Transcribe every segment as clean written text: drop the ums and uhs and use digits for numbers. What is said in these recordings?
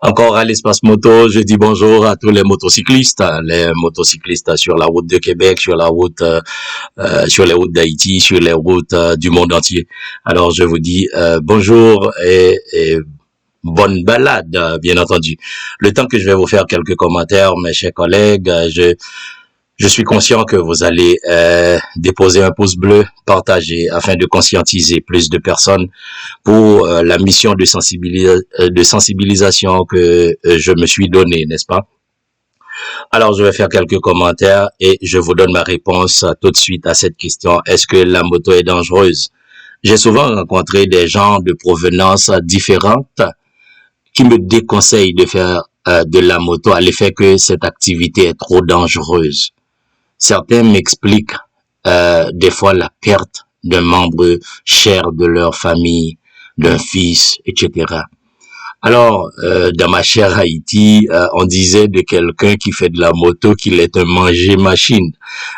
Encore à l'espace moto, je dis bonjour à tous les motocyclistes sur la route de Québec, sur la route, sur les routes d'Haïti, sur les routes du monde entier. Alors je vous dis bonjour et bonne balade, bien entendu. Le temps que je vais vous faire quelques commentaires, mes chers collègues, je suis conscient que vous allez déposer un pouce bleu, partager afin de conscientiser plus de personnes pour la mission de sensibilisation que je me suis donnée, n'est-ce pas? Alors, je vais faire quelques commentaires et je vous donne ma réponse tout de suite à cette question. Est-ce que la moto est dangereuse? J'ai souvent rencontré des gens de provenance différentes qui me déconseillent de faire de la moto à l'effet que cette activité est trop dangereuse. Certains m'expliquent des fois la perte d'un membre cher de leur famille, d'un fils, etc. Alors, dans ma chère Haïti, on disait de quelqu'un qui fait de la moto qu'il est un manger-machine.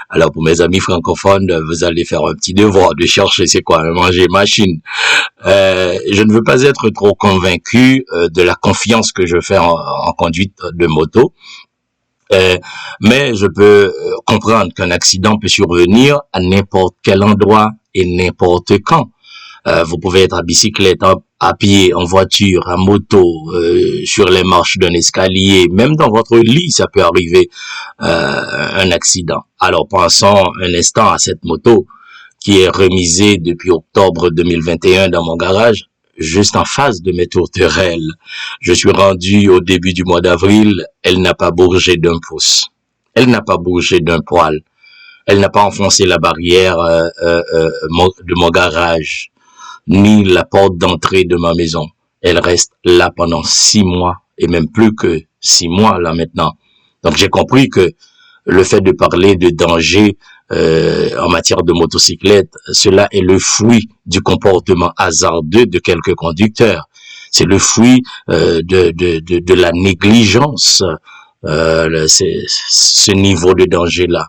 Alors, pour mes amis francophones, vous allez faire un petit devoir de chercher c'est quoi un manger-machine. Je ne veux pas être trop convaincu de la confiance que je fais en conduite de moto. Mais je peux comprendre qu'un accident peut survenir à n'importe quel endroit et n'importe quand. Vous pouvez être à bicyclette, à pied, en voiture, à moto, sur les marches d'un escalier, même dans votre lit, ça peut arriver un accident. Alors pensons un instant à cette moto qui est remisée depuis octobre 2021 dans mon garage, juste en face de mes tourterelles. Je suis rendu au début du mois d'avril, elle n'a pas bougé d'un pouce. Elle n'a pas bougé d'un poil. Elle n'a pas enfoncé la barrière de mon garage, ni la porte d'entrée de ma maison. Elle reste là pendant 6 mois, et même plus que 6 mois là maintenant. Donc j'ai compris que le fait de parler de danger en matière de motocyclette, cela est le fruit du comportement hasardeux de quelques conducteurs. C'est le fruit de la négligence, ce niveau de danger-là.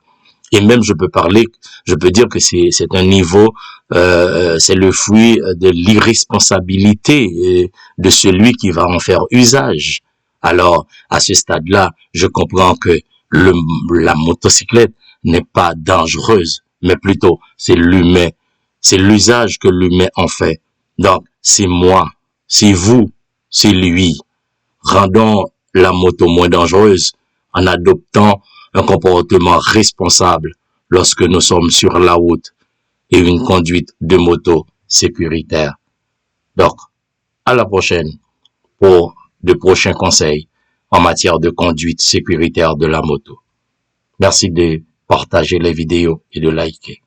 Et même je peux dire que c'est un niveau, c'est le fruit de l'irresponsabilité de celui qui va en faire usage. Alors, à ce stade-là, je comprends que la motocyclette n'est pas dangereuse, mais plutôt c'est l'humain, c'est l'usage que l'humain en fait. Donc, c'est moi, c'est vous, c'est lui. Rendons la moto moins dangereuse en adoptant un comportement responsable lorsque nous sommes sur la route et une conduite de moto sécuritaire. Donc, à la prochaine pour de prochains conseils en matière de conduite sécuritaire de la moto. Merci de partager les vidéos et de liker.